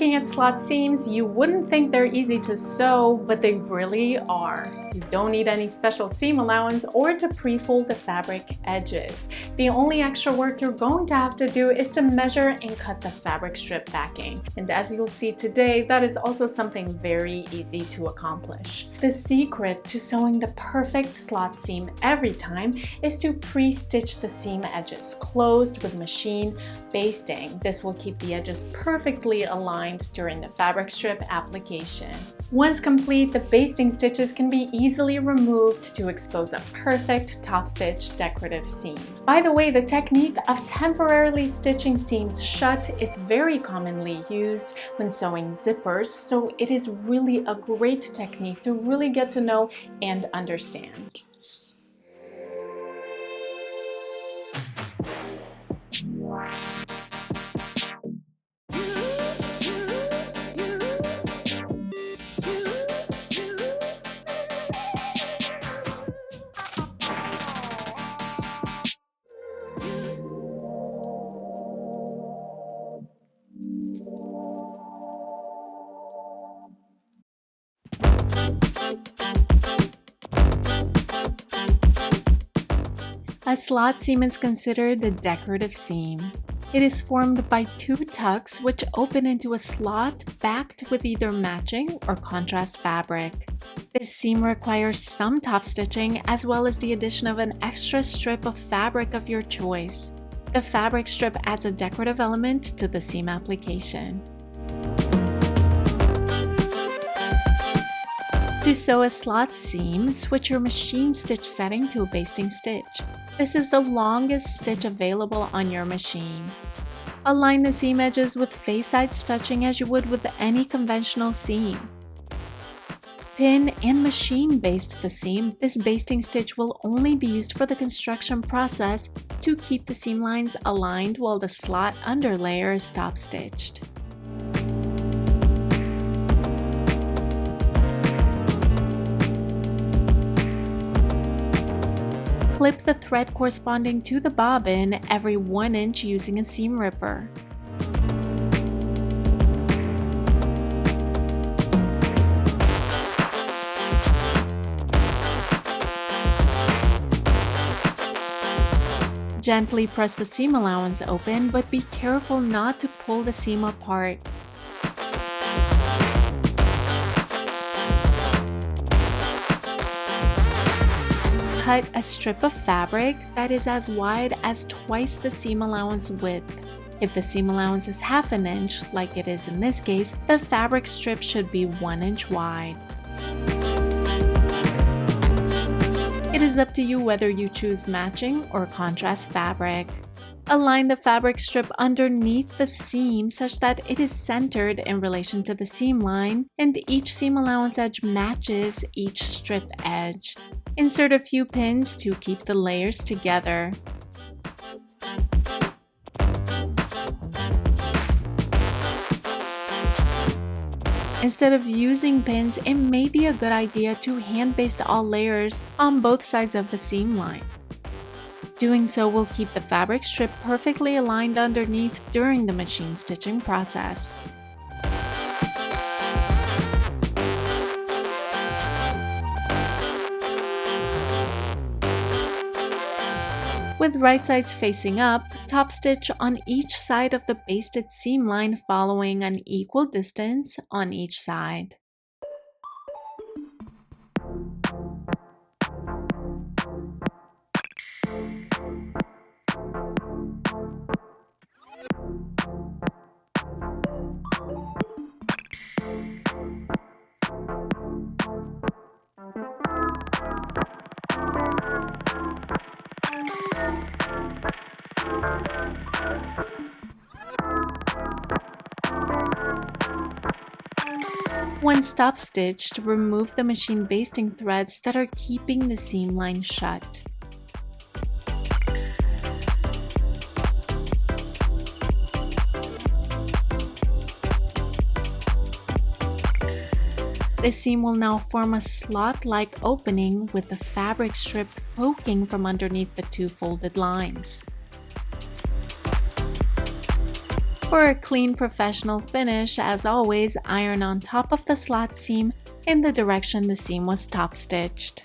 Looking at slot seams, you wouldn't think they're easy to sew, but they really are. You don't need any special seam allowance or to pre-fold the fabric edges. The only extra work you're going to have to do is to measure and cut the fabric strip backing. And as you'll see today, that is also something very easy to accomplish. The secret to sewing the perfect slot seam every time is to pre-stitch the seam edges closed with machine basting. This will keep the edges perfectly aligned during the fabric strip application. Once complete, the basting stitches can be easily removed to expose a perfect top stitch decorative seam. By the way, the technique of temporarily stitching seams shut is very commonly used when sewing zippers, so it is really a great technique to really get to know and understand. A slot seam is considered the decorative seam. It is formed by two tucks which open into a slot backed with either matching or contrast fabric. This seam requires some top stitching as well as the addition of an extra strip of fabric of your choice. The fabric strip adds a decorative element to the seam application. To sew a slot seam, switch your machine stitch setting to a basting stitch. This is the longest stitch available on your machine. Align the seam edges with face-side stitching as you would with any conventional seam. Pin and machine baste the seam. This basting stitch will only be used for the construction process to keep the seam lines aligned while the slot underlayer is top stitched. Clip the thread corresponding to the bobbin every 1 inch using a seam ripper. Gently press the seam allowance open, but be careful not to pull the seam apart. Cut a strip of fabric that is as wide as twice the seam allowance width. If the seam allowance is half an inch, like it is in this case, the fabric strip should be 1 inch wide. It is up to you whether you choose matching or contrast fabric. Align the fabric strip underneath the seam such that it is centered in relation to the seam line and each seam allowance edge matches each strip edge. Insert a few pins to keep the layers together. Instead of using pins, it may be a good idea to hand baste all layers on both sides of the seam line. Doing so will keep the fabric strip perfectly aligned underneath during the machine stitching process. With right sides facing up, top stitch on each side of the basted seam line following an equal distance on each side. Once top stitched, remove the machine basting threads that are keeping the seam line shut. The seam will now form a slot-like opening with the fabric strip poking from underneath the two folded lines. For a clean professional finish, as always, iron on top of the slot seam in the direction the seam was top stitched.